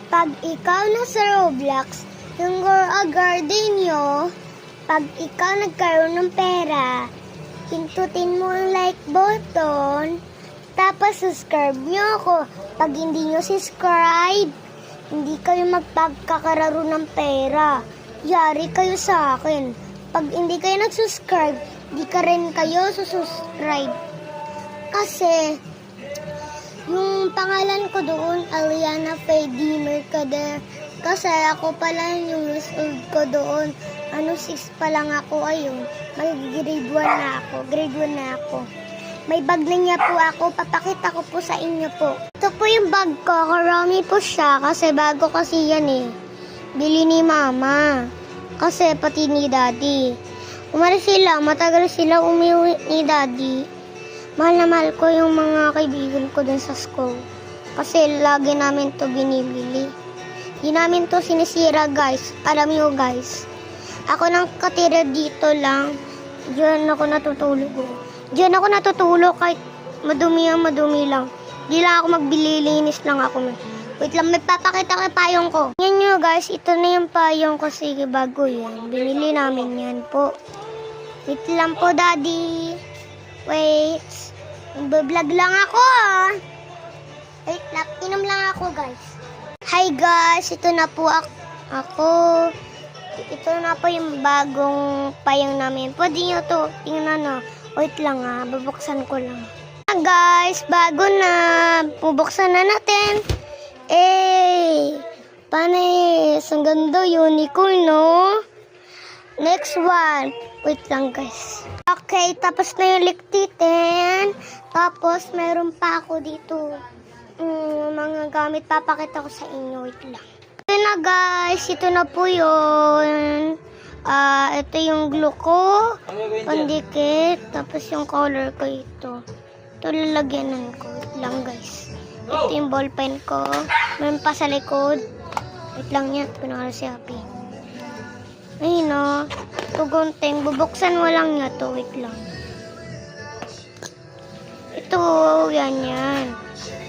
Pag ikaw nasa Roblox, yung garden nyo, pag ikaw nagkaroon ng pera, pindutin mo ang like button, tapos subscribe nyo ako. Pag hindi nyo subscribe, hindi kayo magpagkakaroon ng pera. Yari kayo sa akin. Pag hindi kayo nag-subscribe, di ka rin kayo susubscribe. Kasi, yung pangalan ko doon, Aliana Faye D. Mercader. Kasi ako pala yung result ko doon. 6 pa lang ako, ayun. Mag-grade 1 na ako. Grade 1 na ako. May bag na niya po ako. Papakita ko po sa inyo po. Ito po yung bag ko. Karami po siya. Kasi bago kasi yan eh. Bili ni mama. Kasi pati ni daddy. Umalis sila. Matagal sila umiwi ni daddy. Mahal na mahal ko yung mga kaibigan ko dun sa school. Kasi lagi namin to binibili. Di namin to sinisira guys. Alam nyo guys. Ako nang katira dito lang. Diyan ako natutulog. Diyan ako natutulog kahit madumi lang. Di lang ako magbili-linis lang ako. Wait lang, may papakita ko yung payong ko. Yan nyo guys, ito na yung payong ko. Sige, bago yan. Binili namin yan po. Wait lang po daddy. Wait. Nagbablog lang ako ah. Wait lang, inom lang ako guys. Hi guys, ito na po ako. Ito na po yung bagong payong namin. Pwede nyo to, tingnan na. Wait lang ah, babuksan ko lang. Guys, bago na. Bubuksan na natin. Panis. Ang ganda, unicorn no? Next one. Wait lang guys. Okay, tapos na yung liktitin. Tapos, meron pa ako dito. Mga gamit. Papakita ko sa inyo. Wait lang. Ito na guys. Ito na po yun. Ito yung glue ko. Pandikit. Tapos yung color ko ito. Ito lalagyanan ko. Wait lang guys. Ito yung ballpen ko. Meron pa sa likod. Wait lang yan. Pinakala si Happy. Ayun o. Ito gunting. Bubuksan mo lang niya to. Wait lang. Ito. Yan.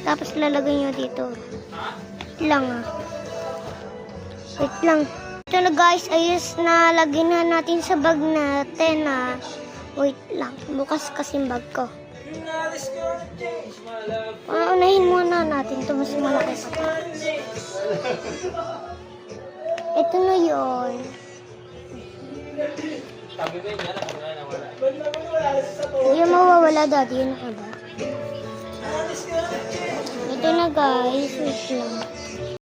Tapos lalagay nyo dito. Wait lang ah. Wait lang. Ito na guys. Ayos na. Lagyan na natin sa bag natin ah. Wait lang. Bukas kasing bag ko. Unahin muna natin. Ito mas malaki pa. Ito na yun. Hindi mawawala dati. Yun ka ba? Ito na guys. Wait lang.